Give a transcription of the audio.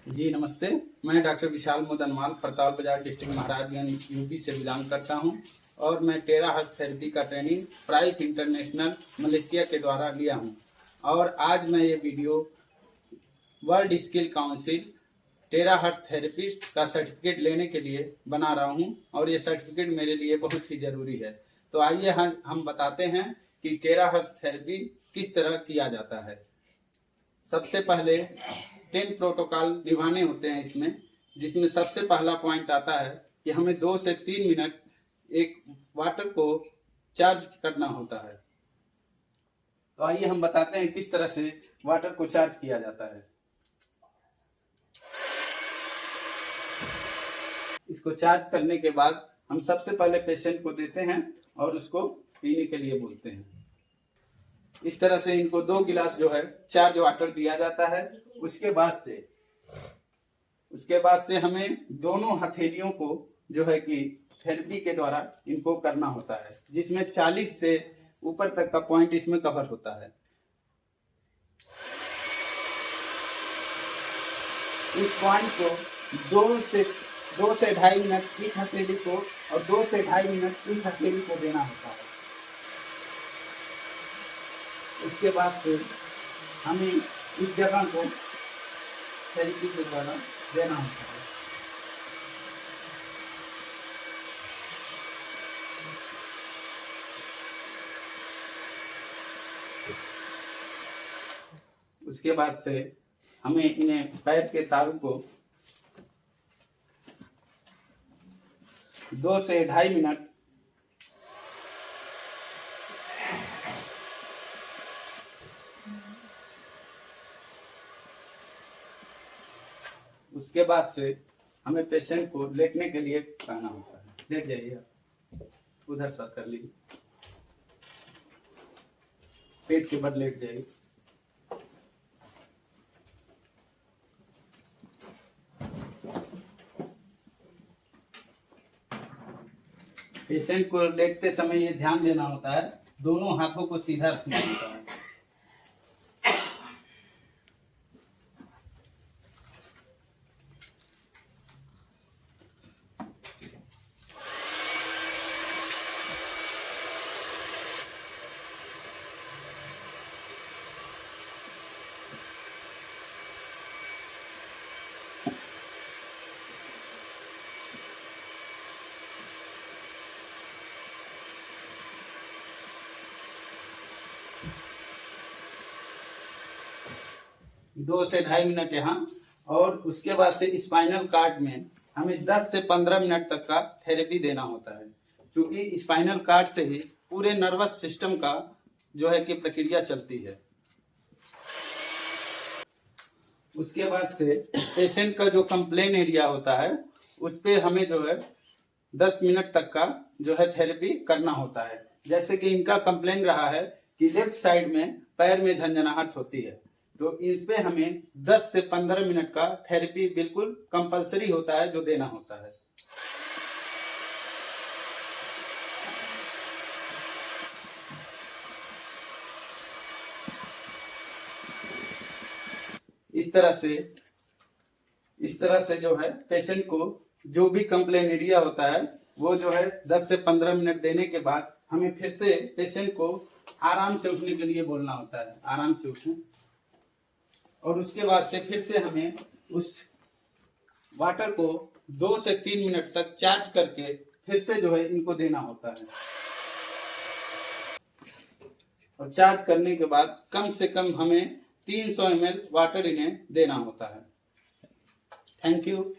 जी नमस्ते। मैं डॉक्टर विशाल मोदनमाल फरताल बाजार डिस्ट्रिक्ट महाराजगंज यूपी से बिलोंग करता हूं और मैं टेराहर्ट्ज थेरेपी का ट्रेनिंग प्राइव इंटरनेशनल मलेशिया के द्वारा लिया हूं। और आज मैं ये video world skill council terahertz therapist का सर्टिफिकेट लेने के लिए बना रहा हूं और ये सर्टिफिकेट मेरे लिए बहुत ही ज़रूरी है। तो आइए हम बताते हैं कि टेराहर्ट्ज थेरेपी किस तरह किया जाता है। सबसे पहले 10 प्रोटोकॉल निभाने होते हैं इसमें, जिसमें सबसे पहला पॉइंट आता है कि हमें 2 से 3 मिनट एक वाटर को चार्ज करना होता है। तो आइए हम बताते हैं किस तरह से वाटर को चार्ज किया जाता है। इसको चार्ज करने के बाद हम सबसे पहले पेशेंट को देते हैं और उसको पीने के लिए बोलते हैं। इस तरह से इनको 2 गिलास जो है चार्ज वाटर दिया जाता है। उसके बाद से हमें दोनों हथेलियों को जो है कि थेरेपी के द्वारा इनको करना होता है, जिसमें 40 से ऊपर तक का पॉइंट इसमें कवर होता है। इस पॉइंट को 2 से 2.5 मिनट इस हथेली को और 2 से 2.5 मिनट इस हथेली को देना होता है। उसके बाद फिर हमें इस जगह को थेरेपी के द्वारा देना होता है। उसके बाद से हमें इन्हें पैर के तालू को 2 से 2.5 मिनट उसके बाद से हमें पेशेंट को लेटने के लिए कहना होता है। लेट जाइए, उधर सर कर लीजिए, पेट के बल लेट जाइए। पेशेंट को लेटते समय ये ध्यान देना होता है, दोनों हाथों को सीधा रखना होता है। दो से 2.5 मिनट यहाँ, और उसके बाद से स्पाइनल कार्ड में हमें 10 से 15 मिनट तक का थेरेपी देना होता है, क्योंकि स्पाइनल कार्ड से ही पूरे नर्वस सिस्टम का जो है कि प्रक्रिया चलती है। उसके बाद से पेशेंट का जो कंप्लेन एरिया होता है उस पे हमें जो है 10 मिनट तक का जो है थेरेपी करना होता है। जैसे कि इनका कंप्लेन रहा है कि लेफ्ट साइड में पैर में झंझनाहट होती है, तो इस पे हमें 10 से 15 मिनट का थेरेपी बिल्कुल कंपलसरी होता है जो देना होता है। इस तरह से जो है पेशेंट को जो भी कंप्लेन एरिया होता है वो जो है 10 से 15 मिनट देने के बाद हमें फिर से पेशेंट को आराम से उठने के लिए बोलना होता है, आराम से उठें। और उसके बाद से फिर से हमें उस वाटर को 2 से 3 मिनट तक चार्ज करके फिर से जो है इनको देना होता है। और चार्ज करने के बाद कम से कम हमें 300 ml वाटर इन्हें देना होता है। Thank you.